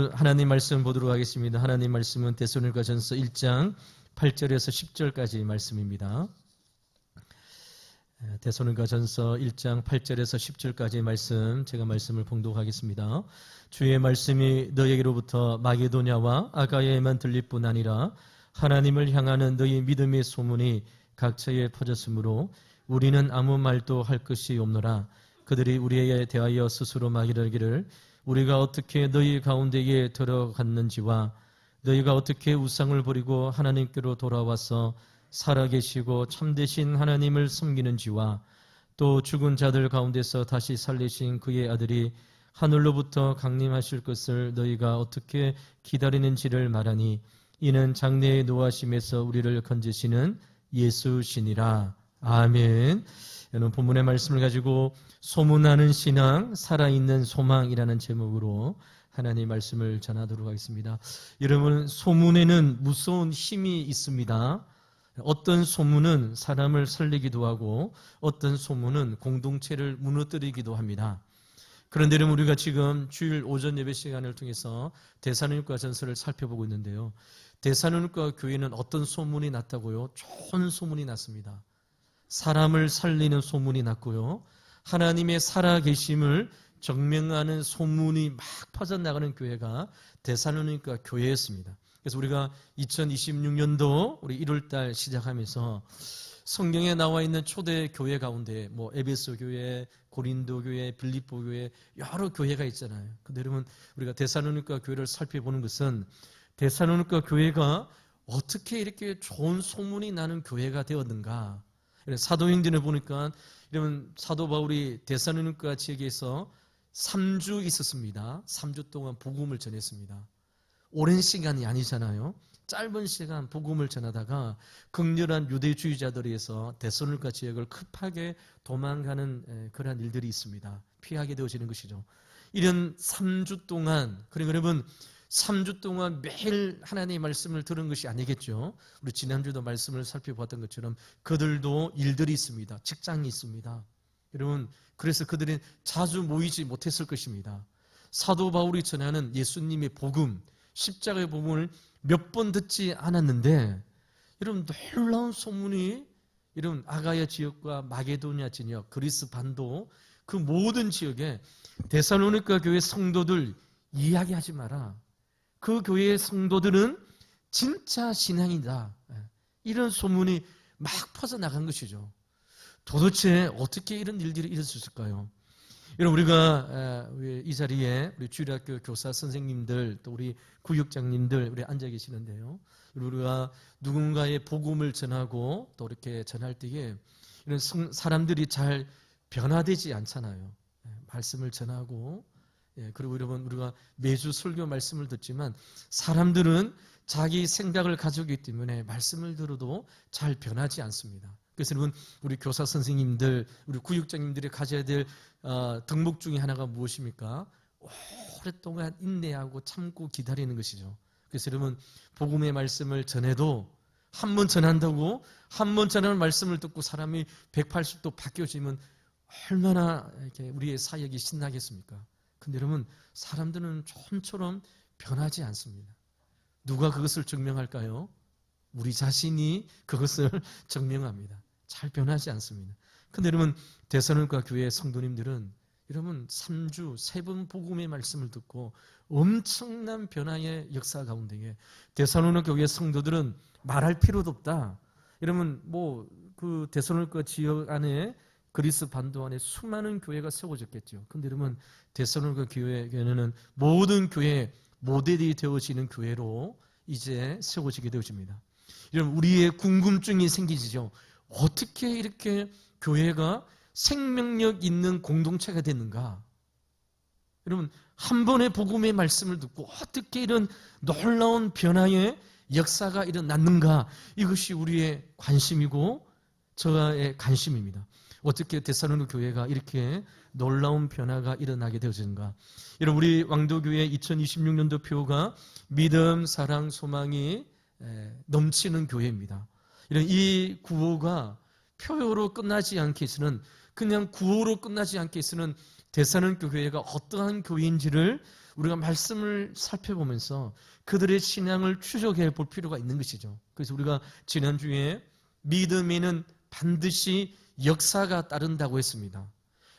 오늘 하나님 말씀 보도록 하겠습니다. 하나님 말씀은 데살로니가전서 1장 8절에서 10절까지 말씀입니다. 데살로니가전서 1장 8절에서 10절까지 말씀, 제가 말씀을 봉독하겠습니다. 주의 말씀이 너에게로부터 마게도냐와 아가야에만 들릴 뿐 아니라 하나님을 향하는 너희 믿음의 소문이 각처에 퍼졌으므로 우리는 아무 말도 할 것이 없노라. 그들이 우리에 대하여 스스로 말하기를 우리가 어떻게 너희 가운데에 들어갔는지와 너희가 어떻게 우상을 버리고 하나님께로 돌아와서 살아계시고 참되신 하나님을 섬기는지와 또 죽은 자들 가운데서 다시 살리신 그의 아들이 하늘로부터 강림하실 것을 너희가 어떻게 기다리는지를 말하니 이는 장래의 노하심에서 우리를 건지시는 예수시니라. 아멘. 여러분, 본문의 말씀을 가지고 소문나는 신앙, 살아있는 소망이라는 제목으로 하나님의 말씀을 전하도록 하겠습니다. 여러분, 소문에는 무서운 힘이 있습니다. 어떤 소문은 사람을 살리기도 하고 어떤 소문은 공동체를 무너뜨리기도 합니다. 그런데 여러분, 우리가 지금 주일 오전 예배 시간을 통해서 데살로니가 전서를 살펴보고 있는데요. 데살로니가 교회는 어떤 소문이 났다고요? 좋은 소문이 났습니다. 사람을 살리는 소문이 났고요. 하나님의 살아계심을 증명하는 소문이 막 퍼져나가는 교회가 데살로니가 교회였습니다. 그래서 우리가 2026년도 우리 1월달 시작하면서 성경에 나와 있는 초대 교회 가운데 에베소 교회, 고린도 교회, 빌립보 교회 여러 교회가 있잖아요. 근데 여러분, 우리가 데살로니가 교회를 살펴보는 것은 데살로니가 교회가 어떻게 이렇게 좋은 소문이 나는 교회가 되었는가? 사도행전을 보니까 이러면 사도 바울이 데살로니가 지역에서 3주 있었습니다. 3주 동안 복음을 전했습니다. 오랜 시간이 아니잖아요. 짧은 시간 복음을 전하다가 극렬한 유대주의자들에 의해서 데살로니가 지역을 급하게 도망가는 그러한 일들이 있습니다. 피하게 되어지는 것이죠. 이런 3주 동안, 그리고 여러분 3주 동안 매일 하나님의 말씀을 들은 것이 아니겠죠. 우리 지난주도 말씀을 살펴봤던 것처럼 그들도 일들이 있습니다. 직장이 있습니다. 여러분, 그래서 그들은 자주 모이지 못했을 것입니다. 사도 바울이 전하는 예수님의 복음, 십자가의 복음을 몇 번 듣지 않았는데 여러분, 놀라운 소문이 여러분 아가야 지역과 마게도냐 지역, 그리스 반도 그 모든 지역에 데살로니가 교회 성도들 이야기하지 마라. 그 교회의 성도들은 진짜 신앙이다. 이런 소문이 막 퍼져나간 것이죠. 도대체 어떻게 이런 일들이 있을 수 있을까요? 여러분, 우리가 이 자리에 우리 주일학교 교사 선생님들, 또 우리 구역장님들 우리 앉아 계시는데요. 우리가 누군가의 복음을 전하고 또 이렇게 전할 때에 이런 사람들이 잘 변화되지 않잖아요. 말씀을 전하고, 그리고 여러분, 우리가 매주 설교 말씀을 듣지만 사람들은 자기 생각을 가지고 있기 때문에 말씀을 들어도 잘 변하지 않습니다. 그래서 여러분, 우리 교사 선생님들, 우리 구역장님들이 가져야 될 덕목 중에 하나가 무엇입니까? 오랫동안 인내하고 참고 기다리는 것이죠. 그래서 여러분, 복음의 말씀을 전해도 한 번 전한다고 한 번 전하는 말씀을 듣고 사람이 180도 바뀌어지면 얼마나 이렇게 우리의 사역이 신나겠습니까? 근데 여러분, 사람들은 좀처럼 변하지 않습니다. 누가 그것을 증명할까요? 우리 자신이 그것을 증명합니다. 잘 변하지 않습니다. 근데 여러분, 데살로니가 교회 성도님들은 여러분 3주 3번 복음의 말씀을 듣고 엄청난 변화의 역사 가운데에 데살로니가 교회 성도들은 말할 필요도 없다. 여러분, 그 데살로니가 지역 안에 그리스 반도 안에 수많은 교회가 세워졌겠죠. 근데 여러분, 데살로니가 교회는 모든 교회 모델이 되어지는 교회로 이제 세워지게 되어집니다. 여러분, 우리의 궁금증이 생기죠. 어떻게 이렇게 교회가 생명력 있는 공동체가 됐는가? 여러분, 한 번의 복음의 말씀을 듣고 어떻게 이런 놀라운 변화의 역사가 일어났는가? 이것이 우리의 관심이고 저의 관심입니다. 어떻게 데살로니가 교회가 이렇게 놀라운 변화가 일어나게 되어지는가? 여러분, 우리 왕도교회 2026년도 표가 믿음, 사랑, 소망이 넘치는 교회입니다. 이런 이 구호가 표로 끝나지 않게 해서는, 그냥 구호로 끝나지 않게 해서는 데살로니가 교회가 어떠한 교회인지를 우리가 말씀을 살펴보면서 그들의 신앙을 추적해 볼 필요가 있는 것이죠. 그래서 우리가 지난주에 믿음에는 반드시 역사가 따른다고 했습니다.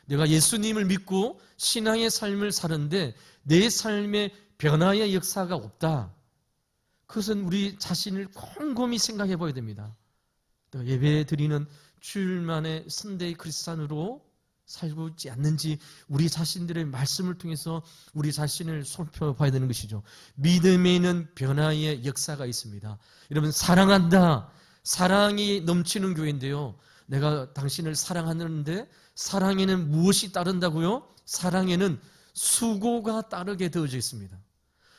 내가 예수님을 믿고 신앙의 삶을 사는데 내 삶에 변화의 역사가 없다. 그것은 우리 자신을 곰곰이 생각해 봐야 됩니다. 예배 드리는 주일만의 선데이 크리스찬으로 살고 있지 않는지 우리 자신들의 말씀을 통해서 우리 자신을 살펴봐야 되는 것이죠. 믿음에는 변화의 역사가 있습니다. 여러분, 사랑한다. 사랑이 넘치는 교회인데요. 내가 당신을 사랑하는데 사랑에는 무엇이 따른다고요? 사랑에는 수고가 따르게 되어져 있습니다.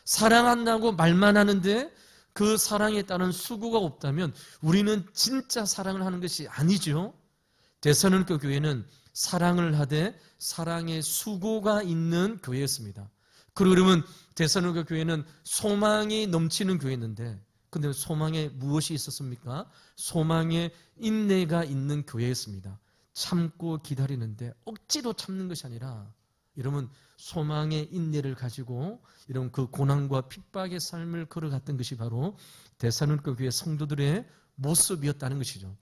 사랑한다고 말만 하는데 그 사랑에 따른 수고가 없다면 우리는 진짜 사랑을 하는 것이 아니죠. 데살로니가 교회는 사랑을 하되 사랑의 수고가 있는 교회였습니다. 그러면 데살로니가 교회는 소망이 넘치는 교회였는데 근데 소망에 무엇이 있었습니까? 소망에 인내가 있는 교회였습니다. 참고 기다리는데 억지로 참는 것이 아니라 여러분 소망의 인내를 가지고 이런 그 고난과 핍박의 삶을 걸어갔던 것이 바로 데살로니가 교회 성도들의 모습이었다는 것이죠.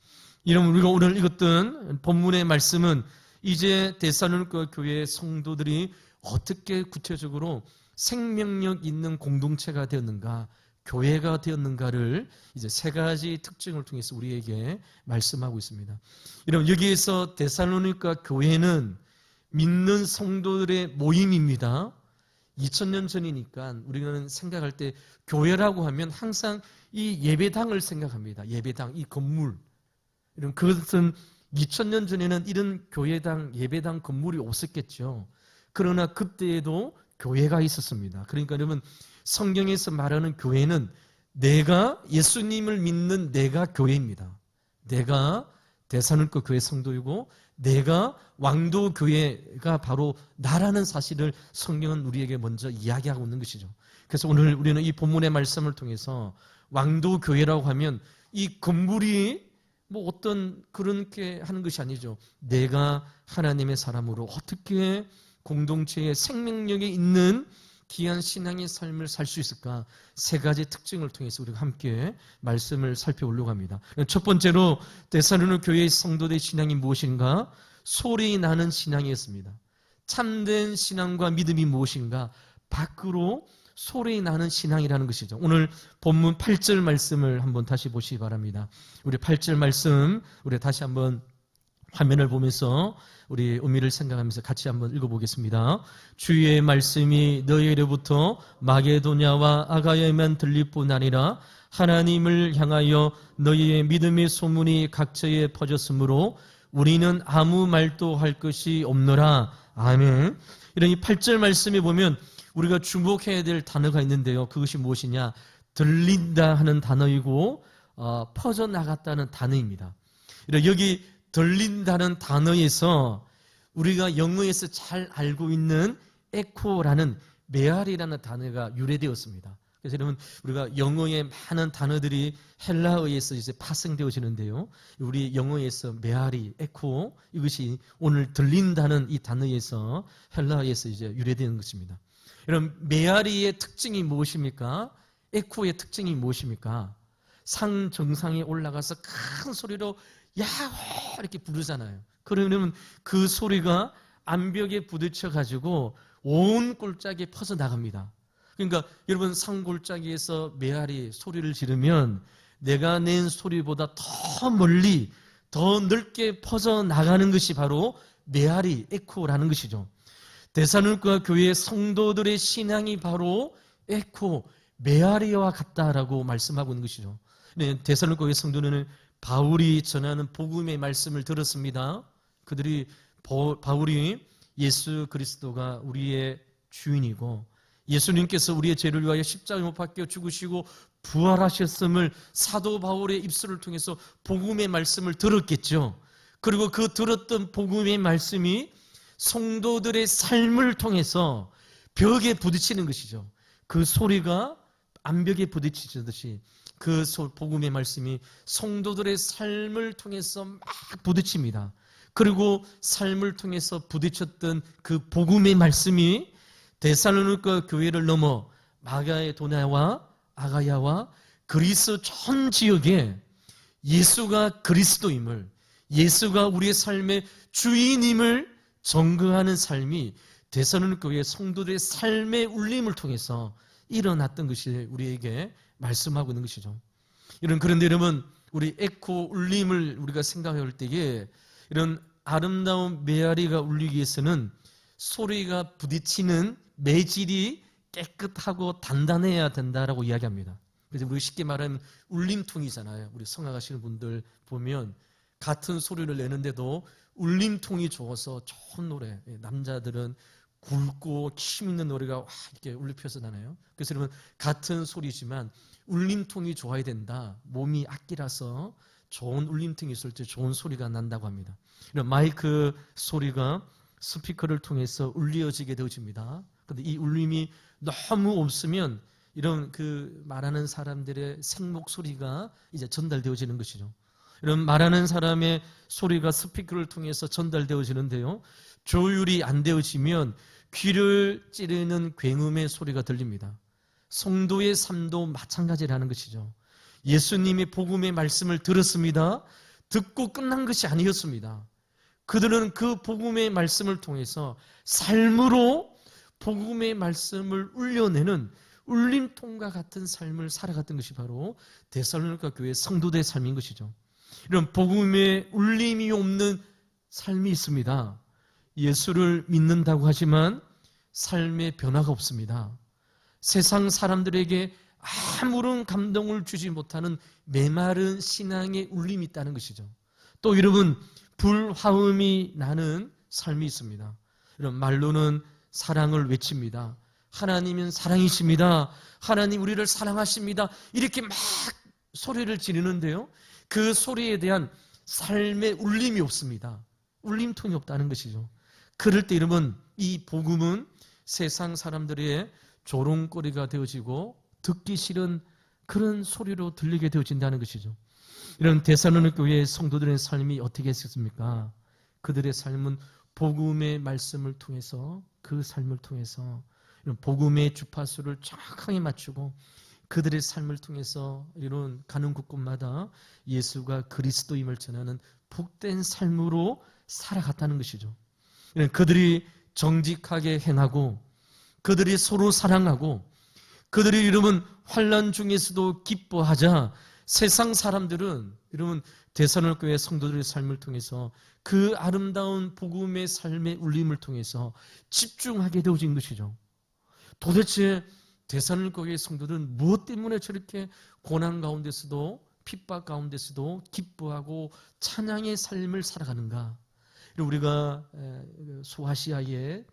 여러분 우리가 오늘 읽었던 본문의 말씀은 이제 데살로니가 교회 성도들이 어떻게 구체적으로 생명력 있는 공동체가 되었는가, 교회가 되었는가를 이제 세 가지 특징을 통해서 우리에게 말씀하고 있습니다. 여러분 여기에서 데살로니가 교회는 믿는 성도들의 모임입니다. 2000년 전이니까 우리는 생각할 때 교회라고 하면 항상 이 예배당을 생각합니다. 예배당, 이 건물. 이런 그것은 2000년 전에는 이런 교회당, 예배당 건물이 없었겠죠. 그러나 그때에도 교회가 있었습니다. 그러니까 여러분 성경에서 말하는 교회는 내가 예수님을 믿는 내가 교회입니다. 내가 데살로니가 교회 성도이고 내가 왕도 교회가 바로 나라는 사실을 성경은 우리에게 먼저 이야기하고 있는 것이죠. 그래서 오늘 우리는 이 본문의 말씀을 통해서 왕도 교회라고 하면 이 건물이 뭐 어떤 그렇게 하는 것이 아니죠. 내가 하나님의 사람으로 어떻게 공동체의 생명력이 있는 귀한 신앙의 삶을 살 수 있을까? 세 가지 특징을 통해서 우리가 함께 말씀을 살펴보려고 합니다. 첫 번째로 데살로니가 교회의 성도들의 신앙이 무엇인가? 소리 나는 신앙이었습니다. 참된 신앙과 믿음이 무엇인가? 밖으로 소리 나는 신앙이라는 것이죠. 오늘 본문 8절 말씀을 한번 다시 보시기 바랍니다. 우리 8절 말씀 우리 다시 한번 화면을 보면서 우리 의미를 생각하면서 같이 한번 읽어보겠습니다. 주의 말씀이 너희로부터 마게도냐와 아가야에만 들릴 뿐 아니라 하나님을 향하여 너희의 믿음의 소문이 각처에 퍼졌으므로 우리는 아무 말도 할 것이 없노라. 아멘. 이런 이 8절 말씀에 보면 우리가 주목해야 될 단어가 있는데요. 그것이 무엇이냐? 들린다 하는 단어이고 퍼져나갔다는 단어입니다. 여기 들린다는 단어에서 우리가 영어에서 잘 알고 있는 에코라는 메아리라는 단어가 유래되었습니다. 그래서 여러분 우리가 영어의 많은 단어들이 헬라어에서 이제 파생되어지는데요. 우리 영어에서 메아리, 에코 이것이 오늘 들린다는 이 단어에서 헬라어에서 이제 유래되는 것입니다. 여러분 메아리의 특징이 무엇입니까? 에코의 특징이 무엇입니까? 산 정상에 올라가서 큰 소리로 야호 이렇게 부르잖아요. 그러면 그 소리가 암벽에 부딪혀 가지고 온 골짜기에 퍼져 나갑니다. 그러니까 여러분 산 골짜기에서 메아리 소리를 지르면 내가 낸 소리보다 더 멀리 더 넓게 퍼져 나가는 것이 바로 메아리 에코라는 것이죠. 데살로니가 교회의 성도들의 신앙이 바로 에코 메아리와 같다라고 말씀하고 있는 것이죠. 네, 데살로니가 교회 성도는 바울이 전하는 복음의 말씀을 들었습니다. 그들이 바울이 예수 그리스도가 우리의 주인이고 예수님께서 우리의 죄를 위하여 십자가에 못 박혀 죽으시고 부활하셨음을 사도 바울의 입술을 통해서 복음의 말씀을 들었겠죠. 그리고 그 들었던 복음의 말씀이 성도들의 삶을 통해서 벽에 부딪히는 것이죠. 그 소리가 암벽에 부딪히듯이 그 복음의 말씀이 성도들의 삶을 통해서 막 부딪힙니다. 그리고 삶을 통해서 부딪혔던 그 복음의 말씀이 데살로니가 교회를 넘어 마게도냐와 아가야와 그리스 전 지역에 예수가 그리스도임을, 예수가 우리의 삶의 주인임을 전거하는 삶이 데살로니가 교회 성도들의 삶의 울림을 통해서 일어났던 것이 우리에게 말씀하고 있는 것이죠. 그런데 여러분, 우리 에코 울림을 우리가 생각할 때에 이런 아름다운 메아리가 울리기 위해서는 소리가 부딪히는 매질이 깨끗하고 단단해야 된다라고 이야기합니다. 그래서 우리 쉽게 말하면 울림통이잖아요. 우리 성악하시는 분들 보면 같은 소리를 내는데도 울림통이 좋아서 좋은 노래, 남자들은 굵고 힘 있는 노래가 이렇게 울려 나나요? 그래서 여러분, 같은 소리지만 울림통이 좋아야 된다. 몸이 악기라서 좋은 울림통이 있을 때 좋은 소리가 난다고 합니다. 이런 마이크 소리가 스피커를 통해서 울려지게 되어집니다. 그런데 이 울림이 너무 없으면 이런 그 말하는 사람들의 생목 소리가 이제 전달되어지는 것이죠. 이런 말하는 사람의 소리가 스피커를 통해서 전달되어지는데요, 조율이 안 되어지면 귀를 찌르는 굉음의 소리가 들립니다. 성도의 삶도 마찬가지라는 것이죠. 예수님의 복음의 말씀을 들었습니다. 듣고 끝난 것이 아니었습니다. 그들은 그 복음의 말씀을 통해서 삶으로 복음의 말씀을 울려내는 울림통과 같은 삶을 살아갔던 것이 바로 데살로니가 교회 성도들의 삶인 것이죠. 이런 복음의 울림이 없는 삶이 있습니다. 예수를 믿는다고 하지만 삶의 변화가 없습니다. 세상 사람들에게 아무런 감동을 주지 못하는 메마른 신앙의 울림이 있다는 것이죠. 또 여러분, 불화음이 나는 삶이 있습니다. 이런 말로는 사랑을 외칩니다. 하나님은 사랑이십니다. 하나님 우리를 사랑하십니다. 이렇게 막 소리를 지르는데요, 그 소리에 대한 삶의 울림이 없습니다. 울림통이 없다는 것이죠. 그럴 때 여러분, 이 복음은 세상 사람들의 조롱거리가 되어지고 듣기 싫은 그런 소리로 들리게 되어진다는 것이죠. 이런 데살로니가 교회의 성도들의 삶이 어떻게 했습니까? 그들의 삶은 복음의 말씀을 통해서, 그 삶을 통해서 이런 복음의 주파수를 정확하게 맞추고 그들의 삶을 통해서 이런 가는 곳곳마다 예수가 그리스도임을 전하는 복된 삶으로 살아갔다는 것이죠. 그들이 정직하게 행하고 그들이 서로 사랑하고 그들이 이러면 환난 중에서도 기뻐하자 세상 사람들은 여러분 데살로니가 교회 성도들의 삶을 통해서 그 아름다운 복음의 삶의 울림을 통해서 집중하게 되어진 것이죠. 도대체 데살로니가 교회 성도들은 무엇 때문에 저렇게 고난 가운데서도 핍박 가운데서도 기뻐하고 찬양의 삶을 살아가는가? 우리가 소아시아에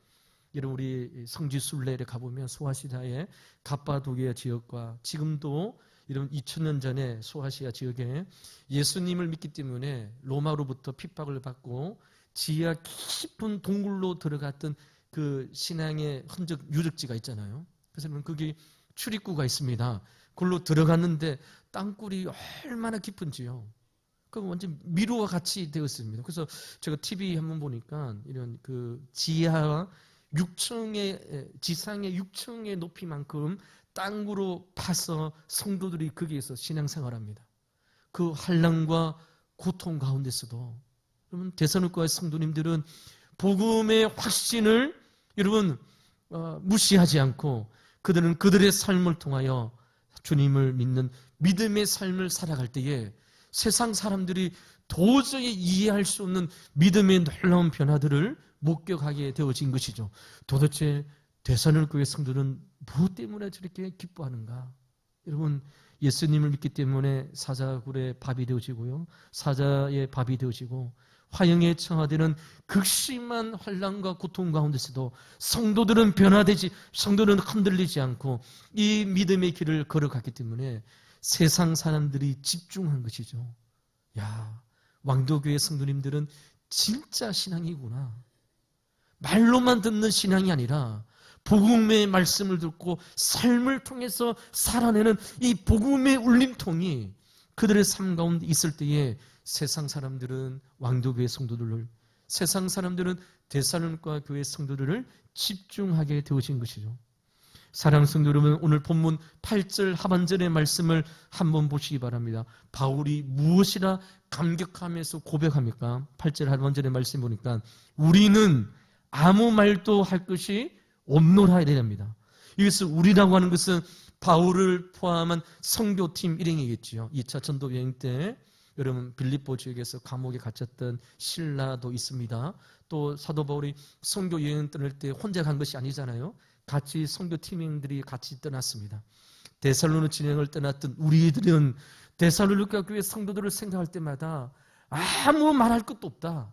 여러분 우리 성지 순례를 가보면 소아시아의 갑바도기아 지역과 지금도 이런 2000년 전에 소아시아 지역에 예수님을 믿기 때문에 로마로부터 핍박을 받고 지하 깊은 동굴로 들어갔던 그 신앙의 흔적 유적지가 있잖아요. 그래서 거기 출입구가 있습니다. 그걸로 들어갔는데 땅굴이 얼마나 깊은지요. 그 완전 미로와 같이 되었습니다. 그래서 제가 TV 한번 보니까 이런 그 지하와 6층의 지상의 6층의 높이만큼 땅으로 파서 성도들이 거기에서 신앙생활합니다. 그 환난과 고통 가운데서도 여러분 데살로니가 성도님들은 복음의 확신을 여러분 무시하지 않고 그들은 그들의 삶을 통하여 주님을 믿는 믿음의 삶을 살아갈 때에 세상 사람들이 도저히 이해할 수 없는 믿음의 놀라운 변화들을 목격하게 되어진 것이죠. 도대체 데살로니가 교회 성도는 무엇 때문에 저렇게 기뻐하는가? 여러분 예수님을 믿기 때문에 사자굴의 밥이 되어지고요, 사자의 밥이 되어지고 화형에 청하되는 극심한 환난과 고통 가운데서도 성도들은 변화되지, 성도는 흔들리지 않고 이 믿음의 길을 걸어갔기 때문에 세상 사람들이 집중한 것이죠. 야, 왕도교회 성도님들은 진짜 신앙이구나. 말로만 듣는 신앙이 아니라 복음의 말씀을 듣고 삶을 통해서 살아내는 이 복음의 울림통이 그들의 삶 가운데 있을 때에 세상 사람들은 왕도교회 성도들을, 세상 사람들은 데살로니가 교회 성도들을 집중하게 되어진 것이죠. 사랑하는 성도 여러분, 오늘 본문 8절 하반절의 말씀을 한번 보시기 바랍니다. 바울이 무엇이라 감격하면서 고백합니까? 8절 하반절의 말씀 보니까 우리는 아무 말도 할 것이 없노라 이래야 됩니다. 여기서 우리라고 하는 것은 바울을 포함한 선교팀 일행이겠지요. 2차 전도 여행 때 여러분 빌립보 지역에서 감옥에 갇혔던 실라도 있습니다. 또 사도 바울이 선교 여행 떠날 때 혼자 간 것이 아니잖아요. 같이 선교팀원들이 같이 떠났습니다. 데살로니가 진행을 떠났던 우리들은 데살로니가 교회 성도들을 생각할 때마다 아무 말할 것도 없다.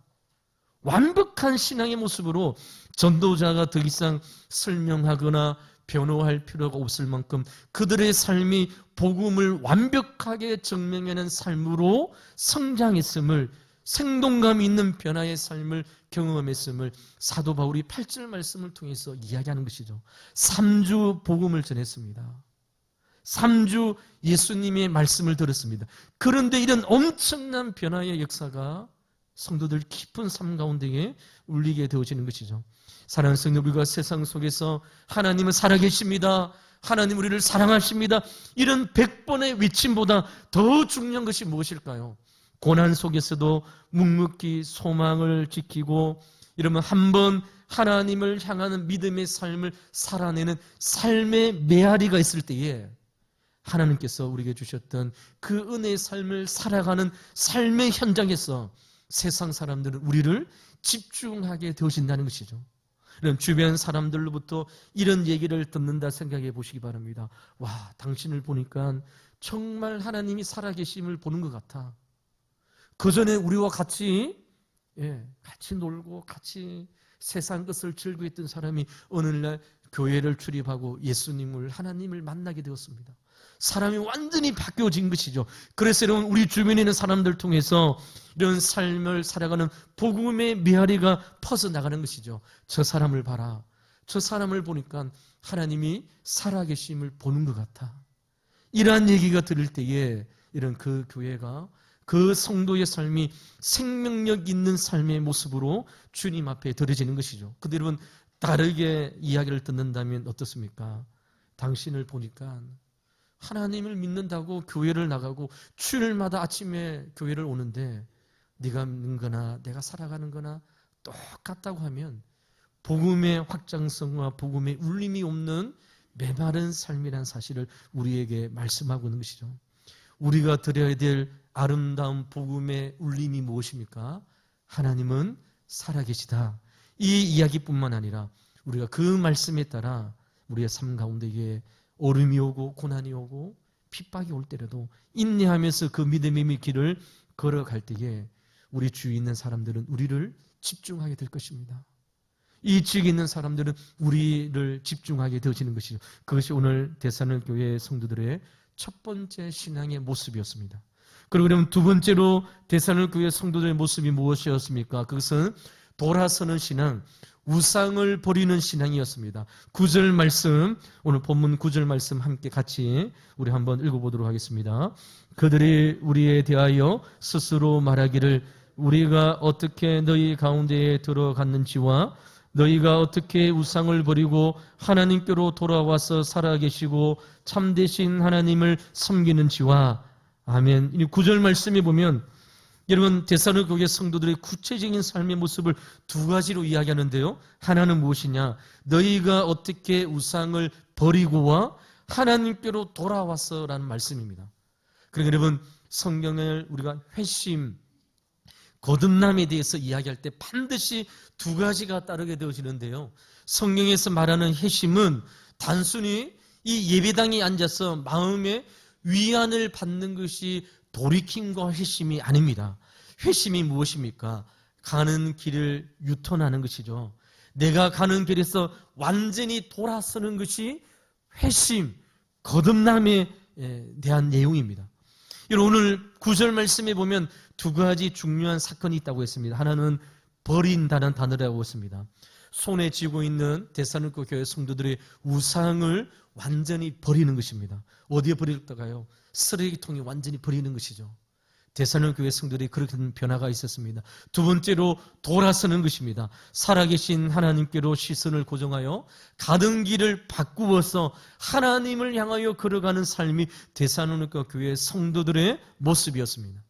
완벽한 신앙의 모습으로 전도자가 더 이상 설명하거나 변호할 필요가 없을 만큼 그들의 삶이 복음을 완벽하게 증명하는 삶으로 성장했음을, 생동감 있는 변화의 삶을 경험했음을 사도 바울이 8절 말씀을 통해서 이야기하는 것이죠. 3주 복음을 전했습니다. 3주 예수님의 말씀을 들었습니다. 그런데 이런 엄청난 변화의 역사가 성도들 깊은 삶 가운데에 울리게 되어지는 것이죠. 사랑하는 성도, 우리가 세상 속에서 하나님은 살아계십니다, 하나님 우리를 사랑하십니다, 이런 100번의 외침보다 더 중요한 것이 무엇일까요? 고난 속에서도 묵묵히 소망을 지키고 이러면 한번 하나님을 향하는 믿음의 삶을 살아내는 삶의 메아리가 있을 때에 하나님께서 우리에게 주셨던 그 은혜의 삶을 살아가는 삶의 현장에서 세상 사람들은 우리를 집중하게 되어진다는 것이죠. 그럼 주변 사람들로부터 이런 얘기를 듣는다 생각해 보시기 바랍니다. 와, 당신을 보니까 정말 하나님이 살아계심을 보는 것 같아. 그 전에 우리와 같이 놀고 같이 세상 것을 즐거워했던 사람이 어느 날 교회를 출입하고 예수님을, 하나님을 만나게 되었습니다. 사람이 완전히 바뀌어진 것이죠. 그래서 여러분, 우리 주변에 있는 사람들 통해서 이런 삶을 살아가는 복음의 메아리가 퍼져나가는 것이죠. 저 사람을 봐라. 저 사람을 보니까 하나님이 살아계심을 보는 것 같아. 이러한 얘기가 들을 때에 이런 그 교회가, 그 성도의 삶이 생명력 있는 삶의 모습으로 주님 앞에 드려지는 것이죠. 근데 여러분, 다르게 이야기를 듣는다면 어떻습니까? 당신을 보니까 하나님을 믿는다고 교회를 나가고 주일마다 아침에 교회를 오는데 네가 믿는 거나 내가 살아가는 거나 똑같다고 하면 복음의 확장성과 복음의 울림이 없는 메마른 삶이라는 사실을 우리에게 말씀하고 있는 것이죠. 우리가 드려야 될 아름다운 복음의 울림이 무엇입니까? 하나님은 살아계시다. 이 이야기뿐만 아니라 우리가 그 말씀에 따라 우리의 삶 가운데에 어려움이 오고 고난이 오고 핍박이 올 때라도 인내하면서 그 믿음의 길을 걸어갈 때에 우리 주위에 있는 사람들은 우리를 집중하게 될 것입니다. 이 지역에 있는 사람들은 우리를 집중하게 되어지는 것이죠. 그것이 오늘 데살로니가 교회 성도들의 첫 번째 신앙의 모습이었습니다. 그리고 그러면 두 번째로 데살로니가 교회 성도들의 모습이 무엇이었습니까? 그것은 돌아서는 신앙, 우상을 버리는 신앙이었습니다. 9절 말씀, 오늘 본문 9절 말씀 함께 같이 우리 한번 읽어보도록 하겠습니다. 그들이 우리에 대하여 스스로 말하기를 우리가 어떻게 너희 가운데에 들어갔는지와 너희가 어떻게 우상을 버리고 하나님께로 돌아와서 살아계시고 참되신 하나님을 섬기는지와 아멘. 이 9절 말씀에 보면 여러분, 데살로니가 교회 성도들의 구체적인 삶의 모습을 두 가지로 이야기하는데요. 하나는 무엇이냐? 너희가 어떻게 우상을 버리고와 하나님께로 돌아왔어라는 말씀입니다. 그러니까 여러분, 성경을 우리가 회심, 거듭남에 대해서 이야기할 때 반드시 두 가지가 따르게 되어지는데요. 성경에서 말하는 회심은 단순히 이 예배당에 앉아서 마음의 위안을 받는 것이 돌이킴과 회심이 아닙니다. 회심이 무엇입니까? 가는 길을 유턴하는 것이죠. 내가 가는 길에서 완전히 돌아서는 것이 회심, 거듭남에 대한 내용입니다. 오늘 9절 말씀에 보면 두 가지 중요한 사건이 있다고 했습니다. 하나는 버린다는 단어라고 했습니다. 손에 쥐고 있는 데살로니가 교회 성도들의 우상을 완전히 버리는 것입니다. 어디에 버릴까요? 쓰레기통에 완전히 버리는 것이죠. 데살로니가 교회 성도들이 그런 변화가 있었습니다. 두 번째로 돌아서는 것입니다. 살아계신 하나님께로 시선을 고정하여 가던 길을 바꾸어서 하나님을 향하여 걸어가는 삶이 데살로니가 교회 성도들의 모습이었습니다.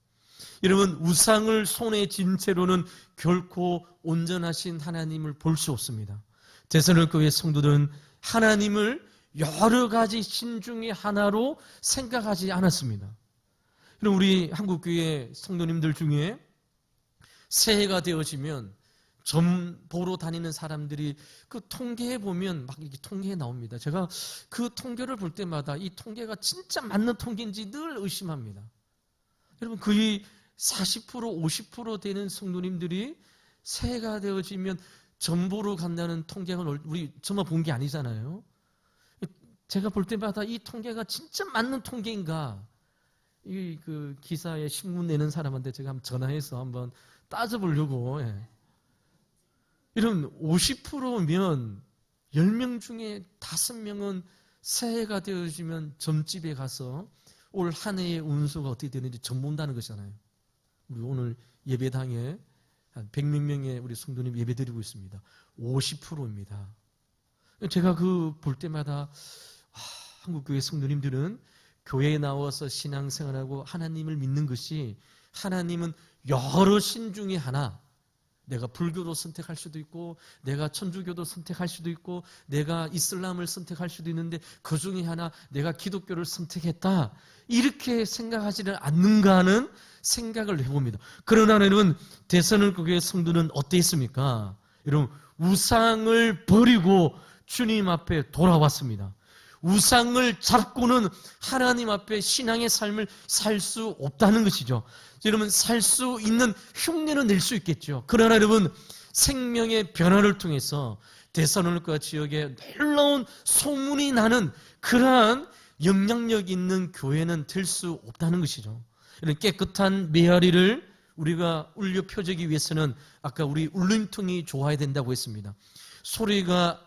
여러분, 우상을 손에 쥔 채로는 결코 온전하신 하나님을 볼 수 없습니다. 데살로니가 교회 성도들은 하나님을 여러 가지 신 중에 하나로 생각하지 않았습니다. 그럼 우리 한국교회 성도님들 중에 새해가 되어지면 점 보러 다니는 사람들이 그 통계에 보면 막 이렇게 통계에 나옵니다. 제가 그 통계를 볼 때마다 이 통계가 진짜 맞는 통계인지 늘 의심합니다. 여러분, 거의 40% 50% 되는 성도님들이 새해가 되어지면 점 보러 간다는 통계가 우리 저만 본 게 아니잖아요. 제가 볼 때마다 이 통계가 진짜 맞는 통계인가? 그 기사에 신문 내는 사람한테 제가 한번 전화해서 한번 따져보려고. 이런 50%면 10명 중에 5명은 새해가 되어지면 점집에 가서 올 한 해의 운수가 어떻게 되는지 점 본다는 것이잖아요. 우리 오늘 예배당에 한 100몇 명의 우리 성도님 예배드리고 있습니다. 50%입니다. 제가 그 볼 때마다 한국교회 성도님들은 교회에 나와서 신앙생활하고 하나님을 믿는 것이, 하나님은 여러 신 중에 하나, 내가 불교도 선택할 수도 있고 내가 천주교도 선택할 수도 있고 내가 이슬람을 선택할 수도 있는데 그 중에 하나 내가 기독교를 선택했다, 이렇게 생각하지는 않는가 하는 생각을 해봅니다. 그러나 여러분, 데살로니가 교회 성도는 어땠습니까? 여러분, 우상을 버리고 주님 앞에 돌아왔습니다. 우상을 잡고는 하나님 앞에 신앙의 삶을 살 수 없다는 것이죠. 여러분, 살 수 있는 흉내는 낼 수 있겠죠. 그러나 여러분, 생명의 변화를 통해서 데살로니가 지역에 놀라운 소문이 나는 그러한 영향력 있는 교회는 될 수 없다는 것이죠. 이런 깨끗한 메아리를 우리가 울려 펴주기 위해서는 아까 우리 울림통이 좋아야 된다고 했습니다. 소리가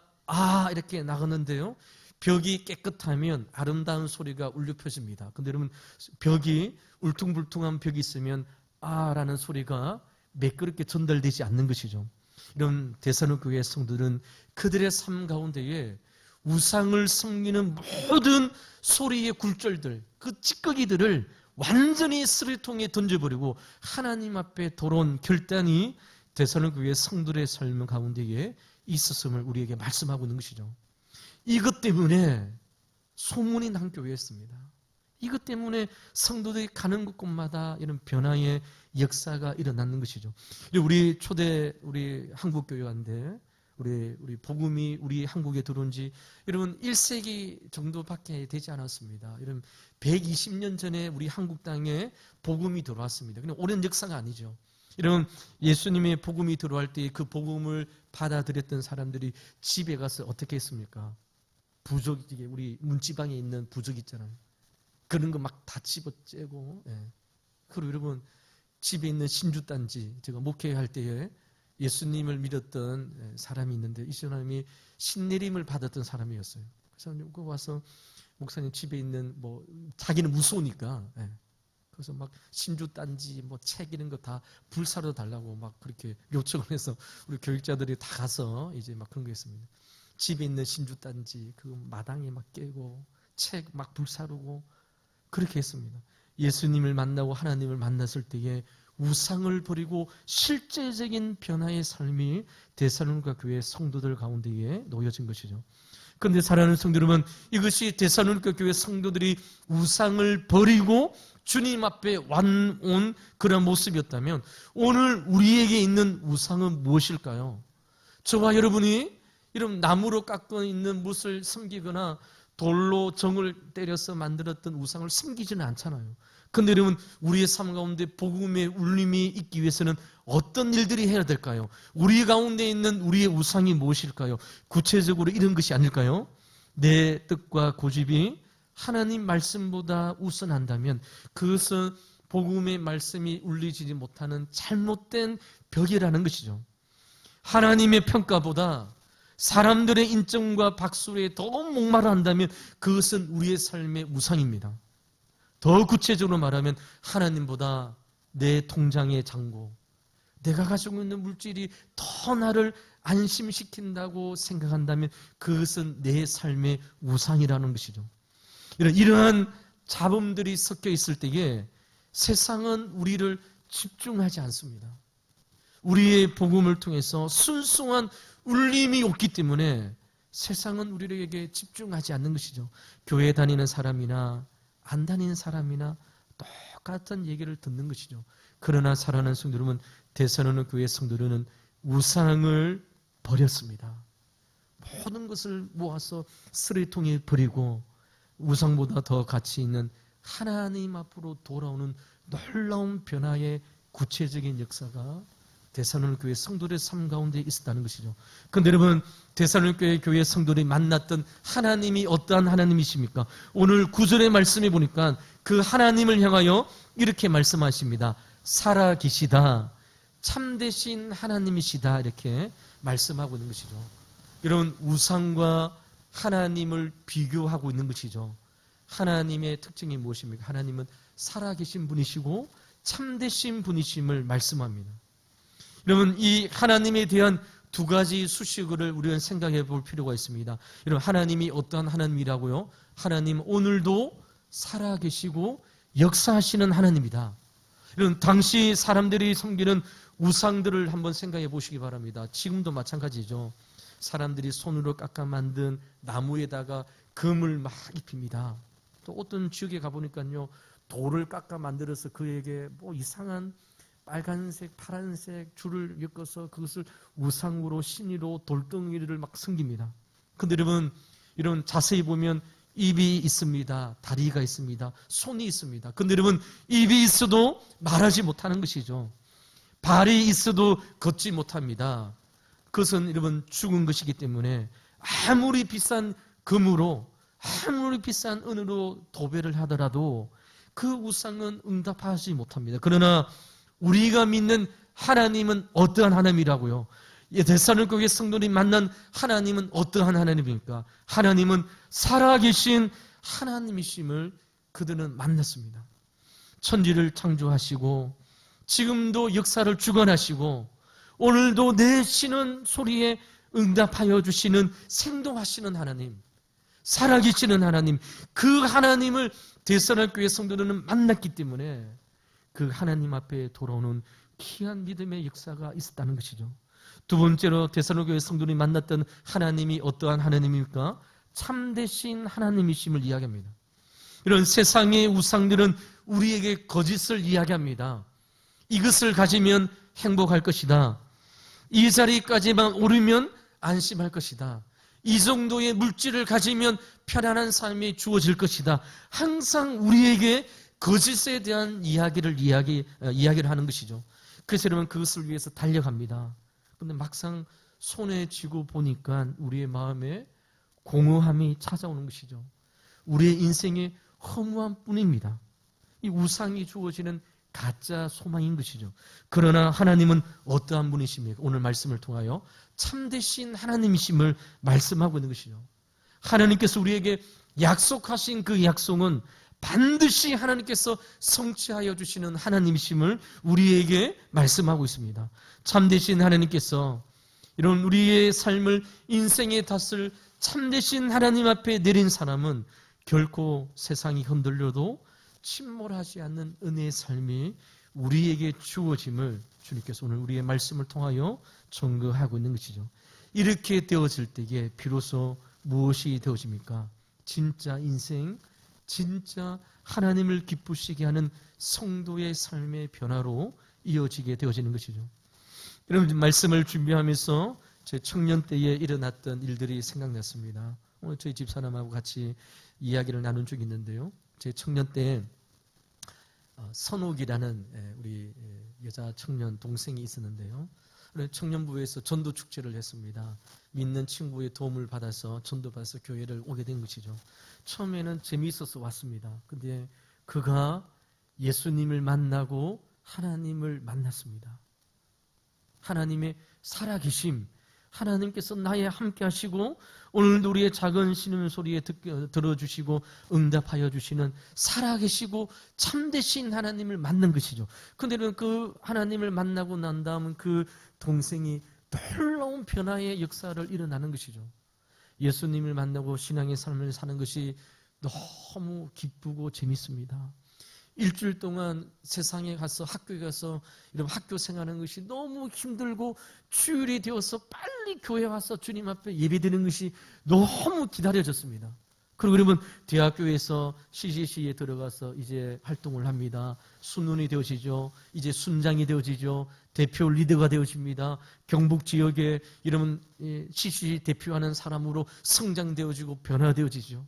이렇게 나가는데요, 벽이 깨끗하면 아름다운 소리가 울려 펴집니다. 근데 여러분, 벽이 울퉁불퉁한 벽이 있으면 라는 소리가 매끄럽게 전달되지 않는 것이죠. 이런 데살로니가 교회 성도들은 그들의 삶 가운데에 우상을 섬기는 모든 소리의 굴절들, 그 찌꺼기들을 완전히 쓰레통에 던져버리고 하나님 앞에 돌아온 결단이 데살로니가 교회 성도들의 삶 가운데에 있었음을 우리에게 말씀하고 있는 것이죠. 이것 때문에 소문이 난 교회였습니다. 이것 때문에 성도들이 가는 곳곳마다 이런 변화의 역사가 일어나는 것이죠. 우리 한국교회인데 우리 복음이 우리 한국에 들어온 지 여러분 1세기 정도밖에 되지 않았습니다. 여러분 120년 전에 우리 한국 땅에 복음이 들어왔습니다. 그냥 오랜 역사가 아니죠. 여러분, 예수님의 복음이 들어올 때 그 복음을 받아들였던 사람들이 집에 가서 어떻게 했습니까? 부적, 우리 문지방에 있는 부적 있잖아요. 그런 거 막 다 집어째고. 그리고 여러분, 집에 있는 신주단지, 제가 목회할 때에 예수님을 믿었던 사람이 있는데 이 사람이 신내림을 받았던 사람이었어요. 그래서 그거 와서 목사님 집에 있는 자기는 무서우니까 그래서 막 신주단지 책 이런 거 다 불사로 달라고 막 그렇게 요청을 해서 우리 교육자들이 다 가서 이제 막 그런 거 했습니다. 집에 있는 신주단지 그 마당에 막 깨고 책 막 불사르고 그렇게 했습니다. 예수님을 만나고 하나님을 만났을 때에 우상을 버리고 실제적인 변화의 삶이 데살로니가 교회 성도들 가운데에 놓여진 것이죠. 그런데 사랑하는 성도 여러분, 이것이 데살로니가 교회 성도들이 우상을 버리고 주님 앞에 온 그런 모습이었다면 오늘 우리에게 있는 우상은 무엇일까요? 저와 여러분이 이런 나무로 깎아 있는 못을 섬기거나 돌로 정을 때려서 만들었던 우상을 섬기지는 않잖아요. 그런데 여러분, 우리의 삶 가운데 복음의 울림이 있기 위해서는 어떤 일들이 해야 될까요? 우리 가운데 있는 우리의 우상이 무엇일까요? 구체적으로 이런 것이 아닐까요? 내 뜻과 고집이 하나님 말씀보다 우선한다면 그것은 복음의 말씀이 울리지 못하는 잘못된 벽이라는 것이죠. 하나님의 평가보다 사람들의 인정과 박수에 더 목마르 한다면 그것은 우리의 삶의 우상입니다. 더 구체적으로 말하면 하나님보다 내 통장의 잔고, 내가 가지고 있는 물질이 더 나를 안심시킨다고 생각한다면 그것은 내 삶의 우상이라는 것이죠. 이러한 잡음들이 섞여 있을 때에 세상은 우리를 집중하지 않습니다. 우리의 복음을 통해서 순수한 울림이 없기 때문에 세상은 우리에게 집중하지 않는 것이죠. 교회 다니는 사람이나 안 다니는 사람이나 똑같은 얘기를 듣는 것이죠. 그러나 사랑하는 성도 여러분, 데살로니가 교회 성도들은 우상을 버렸습니다. 모든 것을 모아서 쓰레기통에 버리고 우상보다 더 가치 있는 하나님 앞으로 돌아오는 놀라운 변화의 구체적인 역사가 데살로니가 교회 성도들의 삶 가운데 있었다는 것이죠. 그런데 여러분, 데살로니가 교회 성도들이 만났던 하나님이 어떠한 하나님이십니까? 오늘 9절의 말씀에 보니까 그 하나님을 향하여 이렇게 말씀하십니다. 살아계시다, 참되신 하나님이시다, 이렇게 말씀하고 있는 것이죠. 여러분, 우상과 하나님을 비교하고 있는 것이죠. 하나님의 특징이 무엇입니까? 하나님은 살아계신 분이시고 참되신 분이심을 말씀합니다. 여러분, 이 하나님에 대한 두 가지 수식어를 우리는 생각해 볼 필요가 있습니다. 여러분, 하나님이 어떠한 하나님이라고요? 하나님 오늘도 살아계시고 역사하시는 하나님이다. 여러분, 당시 사람들이 섬기는 우상들을 한번 생각해 보시기 바랍니다. 지금도 마찬가지죠. 사람들이 손으로 깎아 만든 나무에다가 금을 막 입힙니다. 또 어떤 지역에 가보니까요, 돌을 깎아 만들어서 그에게 뭐 이상한 빨간색, 파란색 줄을 엮어서 그것을 우상으로, 신이로 돌덩이를 막 섬깁니다. 근데 여러분, 이런 자세히 보면 입이 있습니다. 다리가 있습니다. 손이 있습니다. 근데 여러분, 입이 있어도 말하지 못하는 것이죠. 발이 있어도 걷지 못합니다. 그것은 여러분 죽은 것이기 때문에 아무리 비싼 금으로, 아무리 비싼 은으로 도배를 하더라도 그 우상은 응답하지 못합니다. 그러나 우리가 믿는 하나님은 어떠한 하나님이라고요? 데살로니가 교회 성도들이 만난 하나님은 어떠한 하나님입니까? 하나님은 살아계신 하나님이심을 그들은 만났습니다. 천지를 창조하시고 지금도 역사를 주관하시고 오늘도 내쉬는 소리에 응답하여 주시는 생동하시는 하나님, 살아계시는 하나님, 그 하나님을 데살로니가 교회 성도들은 만났기 때문에 그 하나님 앞에 돌아오는 귀한 믿음의 역사가 있었다는 것이죠. 두 번째로 데살로니가 교회 성도들이 만났던 하나님이 어떠한 하나님입니까? 참되신 하나님이심을 이야기합니다. 이런 세상의 우상들은 우리에게 거짓을 이야기합니다. 이것을 가지면 행복할 것이다. 이 자리까지만 오르면 안심할 것이다. 이 정도의 물질을 가지면 편안한 삶이 주어질 것이다. 항상 우리에게 거짓에 대한 이야기를 하는 것이죠. 그래서 여러분 그것을 위해서 달려갑니다. 그런데 막상 손에 쥐고 보니까 우리의 마음에 공허함이 찾아오는 것이죠. 우리의 인생의 허무함 뿐입니다. 이 우상이 주어지는 가짜 소망인 것이죠. 그러나 하나님은 어떠한 분이십니까? 오늘 말씀을 통하여 참되신 하나님이심을 말씀하고 있는 것이죠. 하나님께서 우리에게 약속하신 그 약속은 반드시 하나님께서 성취하여 주시는 하나님이심을 우리에게 말씀하고 있습니다. 참되신 하나님께서 이런 우리의 삶을, 인생의 탓을 참되신 하나님 앞에 내린 사람은 결코 세상이 흔들려도 침몰하지 않는 은혜의 삶이 우리에게 주어짐을 주님께서 오늘 우리의 말씀을 통하여 증거하고 있는 것이죠. 이렇게 되어질 때에 비로소 무엇이 되어집니까? 진짜 인생, 진짜 하나님을 기쁘시게 하는 성도의 삶의 변화로 이어지게 되어지는 것이죠. 여러분, 말씀을 준비하면서 제 청년 때에 일어났던 일들이 생각났습니다. 오늘 저희 집사람하고 같이 이야기를 나눈 적이 있는데요. 제 청년 때 선옥이라는 우리 여자 청년 동생이 있었는데요. 청년부에서 전도 축제를 했습니다. 믿는 친구의 도움을 받아서 전도받아서 교회를 오게 된 것이죠. 처음에는 재미있어서 왔습니다. 근데 그가 예수님을 만나고 하나님을 만났습니다. 하나님의 살아계심, 하나님께서 나에 함께 하시고 오늘도 우리의 작은 신음소리에 들어주시고 응답하여 주시는 살아계시고 참되신 하나님을 만난 것이죠. 그런데 그 하나님을 만나고 난 다음은 그 동생이 놀라운 변화의 역사를 일어나는 것이죠. 예수님을 만나고 신앙의 삶을 사는 것이 너무 기쁘고 재밌습니다. 일주일 동안 세상에 가서 학교에 가서 이런 학교 생활하는 것이 너무 힘들고 주일이 되어서 빨리 교회 와서 주님 앞에 예배드리는 것이 너무 기다려졌습니다. 그리고 그러면 대학교에서 CCC에 들어가서 이제 활동을 합니다. 순원이 되어지죠. 이제 순장이 되어지죠. 대표 리더가 되어집니다. 경북 지역에 이러면 CCC 대표하는 사람으로 성장되어지고 변화되어지죠.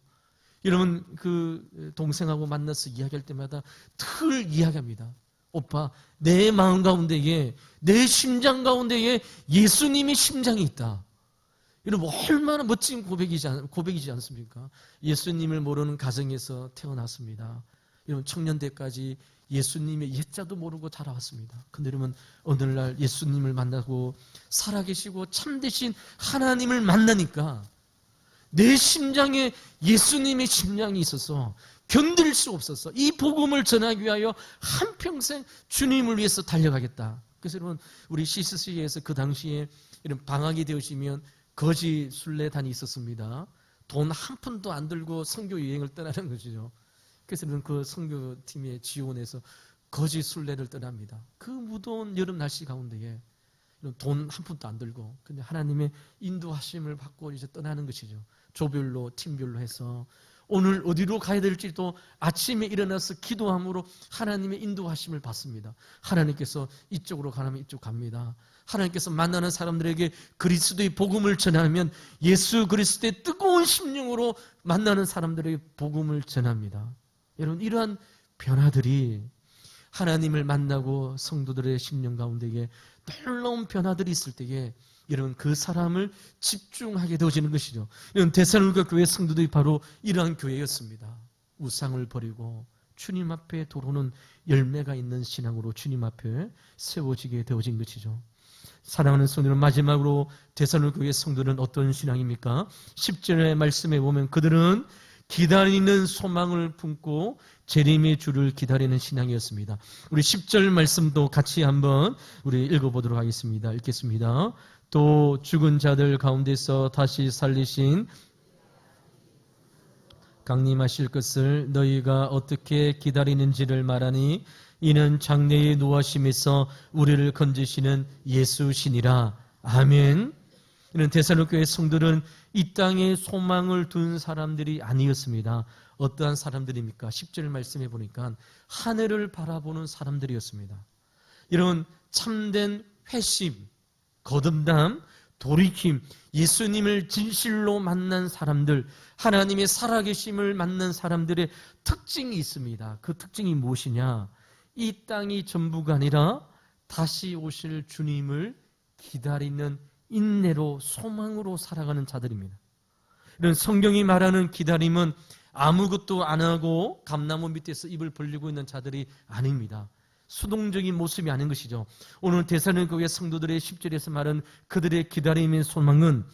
여러분 그 동생하고 만나서 이야기할 때마다 늘 이야기합니다. 오빠, 내 마음 가운데에, 내 심장 가운데에 예수님의 심장이 있다. 여러분 얼마나 멋진 고백이지 않습니까? 예수님을 모르는 가정에서 태어났습니다. 여러분 청년 때까지 예수님의 옛자도 모르고 자라왔습니다. 근데 여러분 오늘날 예수님을 만나고 살아계시고 참되신 하나님을 만나니까 내 심장에 예수님의 심장이 있어서 견딜 수 없어서 이 복음을 전하기 위하여 한평생 주님을 위해서 달려가겠다. 그래서 여러분 우리 CCC에서 그 당시에 이런 방학이 되어지면 거지 순례단이 있었습니다. 돈 한 푼도 안 들고 선교 여행을 떠나는 것이죠. 그래서 여러분 그 선교팀의 지원해서 거지 순례를 떠납니다. 그 무더운 여름 날씨 가운데에 돈 한 푼도 안 들고 근데 하나님의 인도하심을 받고 이제 떠나는 것이죠. 조별로 팀별로 해서 오늘 어디로 가야 될지도 아침에 일어나서 기도함으로 하나님의 인도하심을 받습니다. 하나님께서 이쪽으로 가라면 이쪽 갑니다. 하나님께서 만나는 사람들에게 그리스도의 복음을 전하면 예수 그리스도의 뜨거운 심령으로 만나는 사람들에게 복음을 전합니다. 여러분 이러한 변화들이 하나님을 만나고 성도들의 심령 가운데에 놀라운 변화들이 있을 때에 여러분 그 사람을 집중하게 되어지는 것이죠. 이런 데살로니가 교회 성도들이 바로 이러한 교회였습니다. 우상을 버리고 주님 앞에 들어오는 열매가 있는 신앙으로 주님 앞에 세워지게 되어진 것이죠. 사랑하는 성도들, 마지막으로 데살로니가 교회 성도는 어떤 신앙입니까? 10절의 말씀에 보면 그들은 기다리는 소망을 품고 재림의 주를 기다리는 신앙이었습니다. 우리 10절 말씀도 같이 한번 우리 읽어보도록 하겠습니다. 읽겠습니다. 또 죽은 자들 가운데서 다시 살리신 강림하실 것을 너희가 어떻게 기다리는지를 말하니 이는 장래의 노하심에서 우리를 건지시는 예수시니라. 아멘. 이는 데살로니가 교회 성도들은 이 땅에 소망을 둔 사람들이 아니었습니다. 어떠한 사람들입니까? 10절 말씀해 보니까 하늘을 바라보는 사람들이었습니다. 이런 참된 회심, 거듭남, 돌이킴, 예수님을 진실로 만난 사람들, 하나님의 살아계심을 만난 사람들의 특징이 있습니다. 그 특징이 무엇이냐? 이 땅이 전부가 아니라 다시 오실 주님을 기다리는 인내로 소망으로 살아가는 자들입니다. 이런 성경이 말하는 기다림은 아무것도 안 하고 감나무 밑에서 입을 벌리고 있는 자들이 아닙니다. 수동적인 모습이 아닌 것이죠. 오늘 데살로니가 교회 성도들의 10절에서 말한 그들의 기다림의 소망은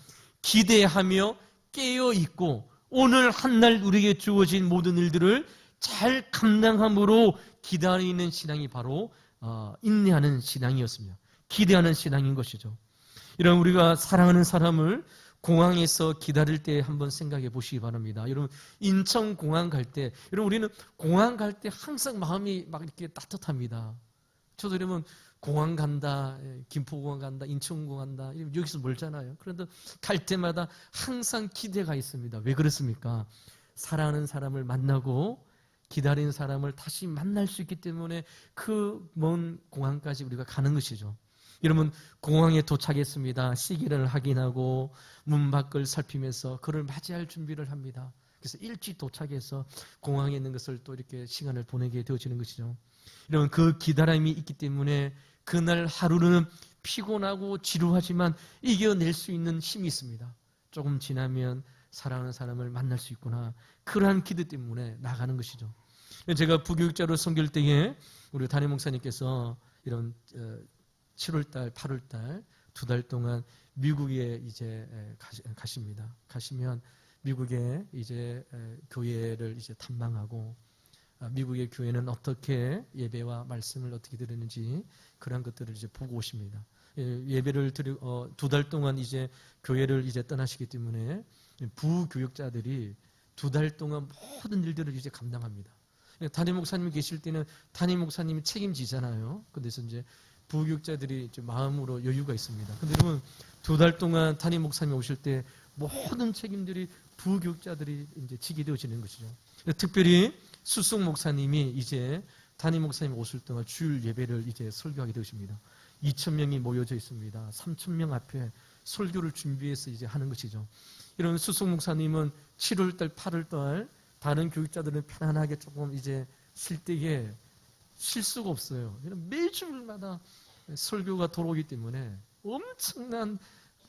기대하며 깨어있고 오늘 한날 우리에게 주어진 모든 일들을 잘 감당함으로 기다리는 신앙이 바로 인내하는 신앙이었습니다. 기대하는 신앙인 것이죠. 이런 우리가 사랑하는 사람을 공항에서 기다릴 때 한번 생각해 보시기 바랍니다. 여러분 인천공항 갈 때, 여러분 우리는 공항 갈 때 항상 마음이 막 이렇게 따뜻합니다. 저도 이러면 공항 간다, 김포공항 간다, 인천공항 간다, 여기서 멀잖아요. 그런데 갈 때마다 항상 기대가 있습니다. 왜 그렇습니까? 사랑하는 사람을 만나고 기다리는 사람을 다시 만날 수 있기 때문에 그 먼 공항까지 우리가 가는 것이죠. 여러분 공항에 도착했습니다. 시기를 확인하고 문 밖을 살피면서 그를 맞이할 준비를 합니다. 그래서 일찍 도착해서 공항에 있는 것을 또 이렇게 시간을 보내게 되어지는 것이죠. 여러분 그 기다림이 있기 때문에 그날 하루는 피곤하고 지루하지만 이겨낼 수 있는 힘이 있습니다. 조금 지나면 사랑하는 사람을 만날 수 있구나. 그러한 기대 때문에 나가는 것이죠. 제가 부교육자로 섬길 때에 우리 담임 목사님께서 이런 7월달, 8월달 두 달 동안 미국에 이제 가십니다. 가시면 미국의 이제 교회를 이제 탐방하고 미국의 교회는 어떻게 예배와 말씀을 어떻게 드리는지 그런 것들을 이제 보고 오십니다. 예배를 드리고 두 달 동안 이제 교회를 이제 떠나시기 때문에 부교육자들이 두 달 동안 모든 일들을 이제 감당합니다. 담임 목사님이 계실 때는 담임 목사님이 책임지잖아요. 그래서 이제 부교육자들이 이제 마음으로 여유가 있습니다. 근데 여러분 두 달 동안 담임 목사님이 오실 때 모든 책임들이 부교육자들이 이제 지게 되어지는 것이죠. 특별히 수석 목사님이 이제 담임 목사님이 오실 동안 주일 예배를 이제 설교하게 되십니다. 2,000명이 모여져 있습니다. 3,000명 앞에 설교를 준비해서 이제 하는 것이죠. 이런 수석 목사님은 7월달, 8월달 다른 교육자들은 편안하게 조금 이제 쉴 때에 쉴 수가 없어요. 매주마다 설교가 돌아오기 때문에 엄청난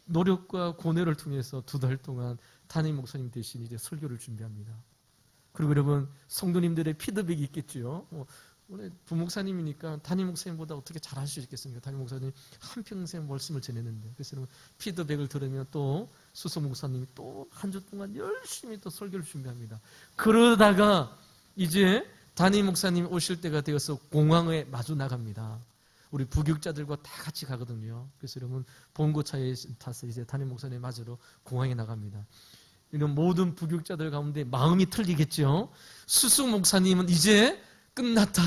노력과 고뇌를 통해서 두 달 동안 담임 목사님 대신 이제 설교를 준비합니다. 그리고 여러분 성도님들의 피드백이 있겠죠. 오늘 부목사님이니까 담임 목사님보다 어떻게 잘할 수 있겠습니까? 담임 목사님 한평생 말씀을 전했는데. 그래서 여러분 피드백을 들으면 또 수석 목사님이 또 한 주 동안 열심히 또 설교를 준비합니다. 그러다가 이제 담임 목사님 오실 때가 되어서 공항에 마주 나갑니다. 우리 부교육자들과 다 같이 가거든요. 그래서 여러분 봉고차에 타서 이제 담임 목사님 맞으러 공항에 나갑니다. 이런 모든 부교육자들 가운데 마음이 틀리겠죠. 수석 목사님은 이제 끝났다.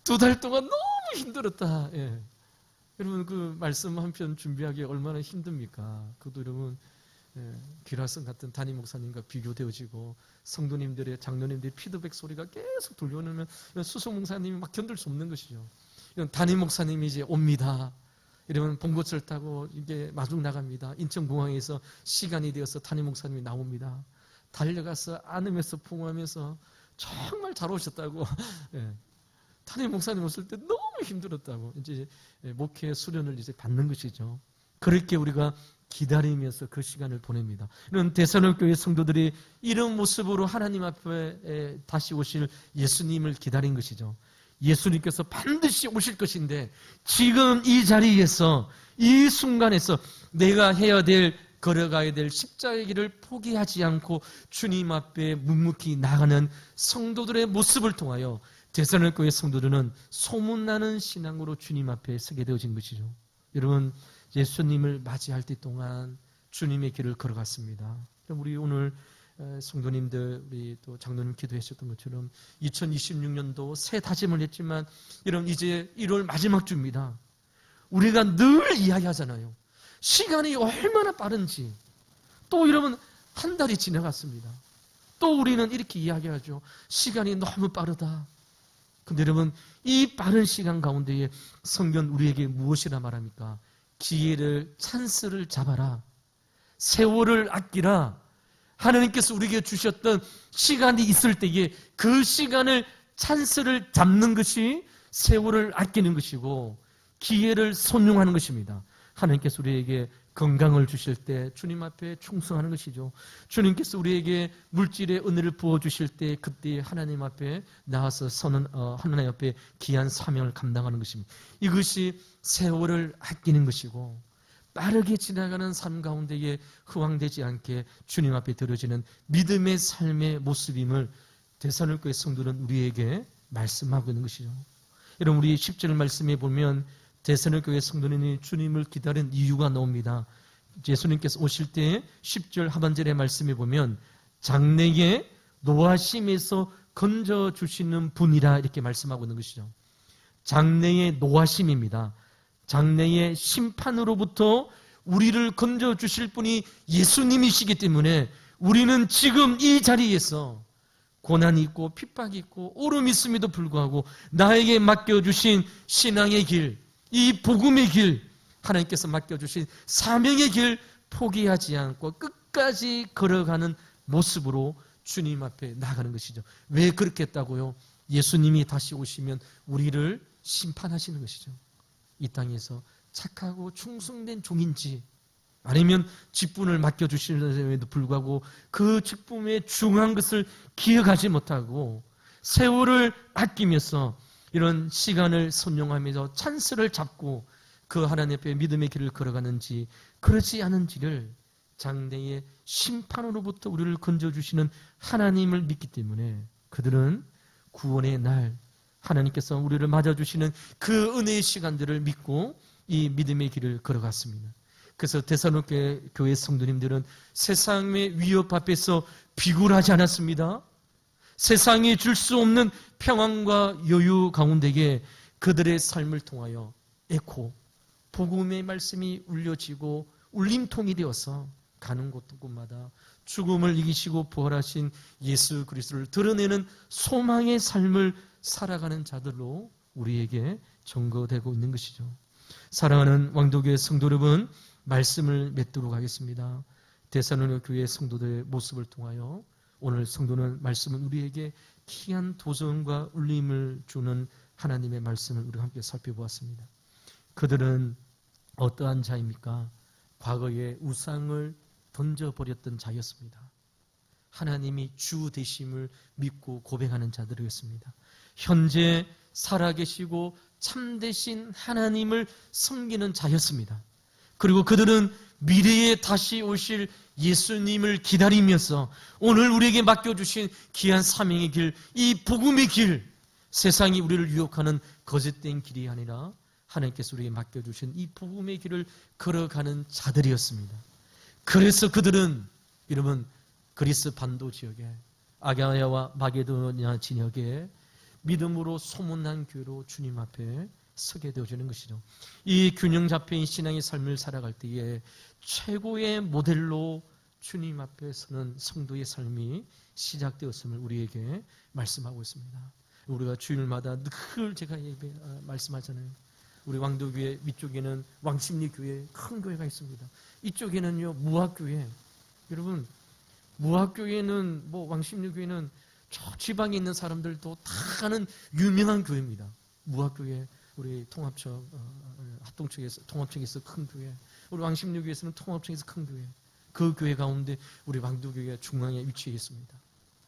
두 달 동안 너무 힘들었다. 예. 여러분 그 말씀 한 편 준비하기 얼마나 힘듭니까? 그것도 여러분 기라성 같은 담임 목사님과 비교되어지고 성도님들의 장로님들의 피드백 소리가 계속 들려오면 수석 목사님이 막 견딜 수 없는 것이죠. 이런 담임 목사님이 이제 옵니다. 이러면 봉고차를 타고 이게 마중 나갑니다. 인천공항에서 시간이 되어서 담임 목사님이 나옵니다. 달려가서 안으면서 풍호하면서 정말 잘 오셨다고. 예. 담임 목사님 오실 때 너무 힘들었다고. 이제 목회 수련을 이제 받는 것이죠. 그렇게 우리가 기다리면서 그 시간을 보냅니다. 이런 데살로니가 성도들이 이런 모습으로 하나님 앞에 다시 오실 예수님을 기다린 것이죠. 예수님께서 반드시 오실 것인데 지금 이 자리에서 이 순간에서 내가 해야 될 걸어가야 될 십자가의 길을 포기하지 않고 주님 앞에 묵묵히 나가는 성도들의 모습을 통하여 데살로니가 성도들은 소문나는 신앙으로 주님 앞에 서게 되어진 것이죠. 여러분 예수님을 맞이할 때 동안 주님의 길을 걸어갔습니다. 우리 오늘 성도님들 우리 또 장로님 기도하셨던 것처럼 2026년도 새 다짐을 했지만 이런 이제 1월 마지막 주입니다. 우리가 늘 이야기하잖아요. 시간이 얼마나 빠른지. 또 여러분 한 달이 지나갔습니다. 또 우리는 이렇게 이야기하죠. 시간이 너무 빠르다. 근데 여러분 이 빠른 시간 가운데에 성경 우리에게 무엇이라 말합니까? 기회를 찬스를 잡아라. 세월을 아끼라. 하나님께서 우리에게 주셨던 시간이 있을 때에 그 시간을 찬스를 잡는 것이 세월을 아끼는 것이고 기회를 손용하는 것입니다. 하나님께서 우리에게 건강을 주실 때 주님 앞에 충성하는 것이죠. 주님께서 우리에게 물질의 은혜를 부어주실 때 그때 하나님 앞에 나와서 서는 하나님 앞에 귀한 사명을 감당하는 것입니다. 이것이 세월을 아끼는 것이고 빠르게 지나가는 삶 가운데에 허황되지 않게 주님 앞에 드려지는 믿음의 삶의 모습임을 데살로니가 성도는 우리에게 말씀하고 있는 것이죠. 여러분 우리 10절 말씀에 보면 데살로니가 성도는 주님을 기다린 이유가 나옵니다. 예수님께서 오실 때 10절 하반절의 말씀에 보면 장래에 노하심에서 건져주시는 분이라 이렇게 말씀하고 있는 것이죠. 장래의 노하심입니다. 장래의 심판으로부터 우리를 건져주실 분이 예수님이시기 때문에 우리는 지금 이 자리에서 고난이 있고 핍박이 있고 오름이 있음에도 불구하고 나에게 맡겨주신 신앙의 길, 이 복음의 길, 하나님께서 맡겨주신 사명의 길 포기하지 않고 끝까지 걸어가는 모습으로 주님 앞에 나가는 것이죠. 왜 그렇게 했다고요? 예수님이 다시 오시면 우리를 심판하시는 것이죠. 이 땅에서 착하고 충성된 종인지 아니면 직분을 맡겨주시는데도 불구하고 그 직분의 중요한 것을 기억하지 못하고 세월을 아끼면서 이런 시간을 선용하면서 찬스를 잡고 그 하나님 앞에 믿음의 길을 걸어가는지 그렇지 않은지를 장래의 심판으로부터 우리를 건져주시는 하나님을 믿기 때문에 그들은 구원의 날 하나님께서 우리를 맞아주시는 그 은혜의 시간들을 믿고 이 믿음의 길을 걸어갔습니다. 그래서 데살로니가 교회 성도님들은 세상의 위협 앞에서 비굴하지 않았습니다. 세상이 줄 수 없는 평안과 여유 가운데에 그들의 삶을 통하여 에코, 복음의 말씀이 울려지고 울림통이 되어서 가는 곳곳마다 죽음을 이기시고 부활하신 예수 그리스도를 드러내는 소망의 삶을 살아가는 자들로 우리에게 전거되고 있는 것이죠. 사랑하는 왕도교회 성도 여러분, 말씀을 맺도록 하겠습니다. 데살로니가 교회 성도들의 모습을 통하여 오늘 성도는 말씀은 우리에게 귀한 도전과 울림을 주는 하나님의 말씀을 우리가 함께 살펴보았습니다. 그들은 어떠한 자입니까? 과거에 우상을 던져버렸던 자였습니다. 하나님이 주 되심을 믿고 고백하는 자들이었습니다. 현재 살아계시고 참되신 하나님을 섬기는 자였습니다. 그리고 그들은 미래에 다시 오실 예수님을 기다리면서 오늘 우리에게 맡겨주신 귀한 사명의 길, 이 복음의 길, 세상이 우리를 유혹하는 거짓된 길이 아니라 하나님께서 우리에게 맡겨주신 이 복음의 길을 걸어가는 자들이었습니다. 그래서 그들은 여러분 그리스 반도 지역에 아가야와 마게도냐 진역에 믿음으로 소문난 교회로 주님 앞에 서게 되어지는 것이죠. 이 균형 잡힌 신앙의 삶을 살아갈 때에 최고의 모델로 주님 앞에 서는 성도의 삶이 시작되었음을 우리에게 말씀하고 있습니다. 우리가 주일마다 늘 제가 말씀하잖아요. 우리 왕도교회 위쪽에는 왕십리교회 큰 교회가 있습니다. 이쪽에는요 무학교회. 여러분 무학교회는 왕십리교회는 저 지방에 있는 사람들도 다 아는 유명한 교회입니다. 무학교회 우리 통합청 합동청에서 통합청에서 큰 교회, 우리 왕십리교회에서는 통합청에서 큰 교회. 그 교회 가운데 우리 왕도교회가 중앙에 위치해 있습니다.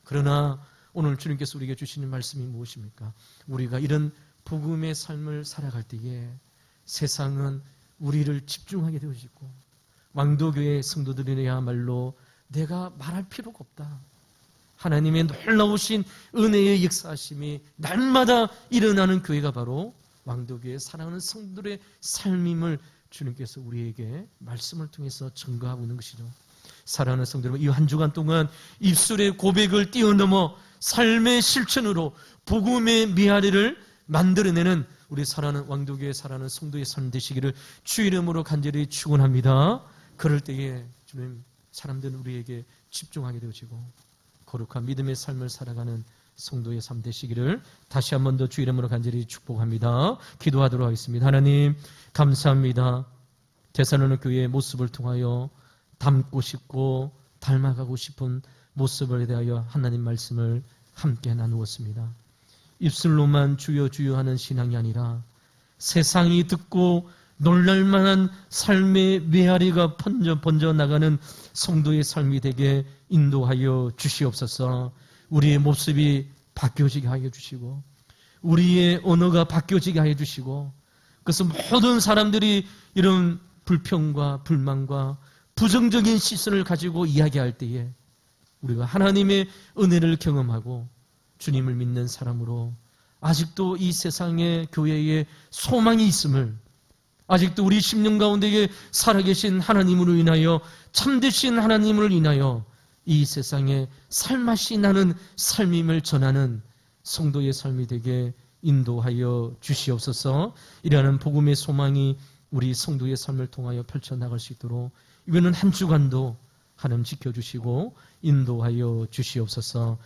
그러나 오늘 주님께서 우리에게 주시는 말씀이 무엇입니까? 우리가 이런 복음의 삶을 살아갈 때에 세상은 우리를 집중하게 되어지고 왕도교회 성도들이야말로 내가 말할 필요가 없다. 하나님의 놀라우신 은혜의 역사하심이 날마다 일어나는 교회가 바로 왕도교회 사랑하는 성도들의 삶임을 주님께서 우리에게 말씀을 통해서 증거하고 있는 것이죠. 사랑하는 성도 여러분, 이 한 주간 동안 입술의 고백을 뛰어넘어 삶의 실천으로 복음의 미아리를 만들어내는 우리 사랑하는 왕도교회 사랑하는 성도의 삶 되시기를 주 이름으로 간절히 축원합니다. 그럴 때에 주님 사람들은 우리에게 집중하게 되어지고 거룩한 믿음의 삶을 살아가는 성도의 삶 되시기를 다시 한 번 더 주 이름으로 간절히 축복합니다. 기도하도록 하겠습니다. 하나님 감사합니다. 데살로니가 교회의 모습을 통하여 닮고 싶고 닮아가고 싶은 모습에 대하여 하나님 말씀을 함께 나누었습니다. 입술로만 주여 주여 하는 신앙이 아니라 세상이 듣고 놀랄만한 삶의 메아리가 번져나가는 성도의 삶이 되게 인도하여 주시옵소서. 우리의 모습이 바뀌어지게 하여 주시고 우리의 언어가 바뀌어지게 하여 주시고 그래서 모든 사람들이 이런 불평과 불만과 부정적인 시선을 가지고 이야기할 때에 우리가 하나님의 은혜를 경험하고 주님을 믿는 사람으로 아직도 이 세상의 교회에 소망이 있음을 아직도 우리 심령 가운데에 살아계신 하나님으로 인하여 참되신 하나님을 인하여 이 세상에 살맛이 나는 삶임을 전하는 성도의 삶이 되게 인도하여 주시옵소서. 이러한 복음의 소망이 우리 성도의 삶을 통하여 펼쳐나갈 수 있도록 이번은 한 주간도 하나님 지켜주시고 인도하여 주시옵소서.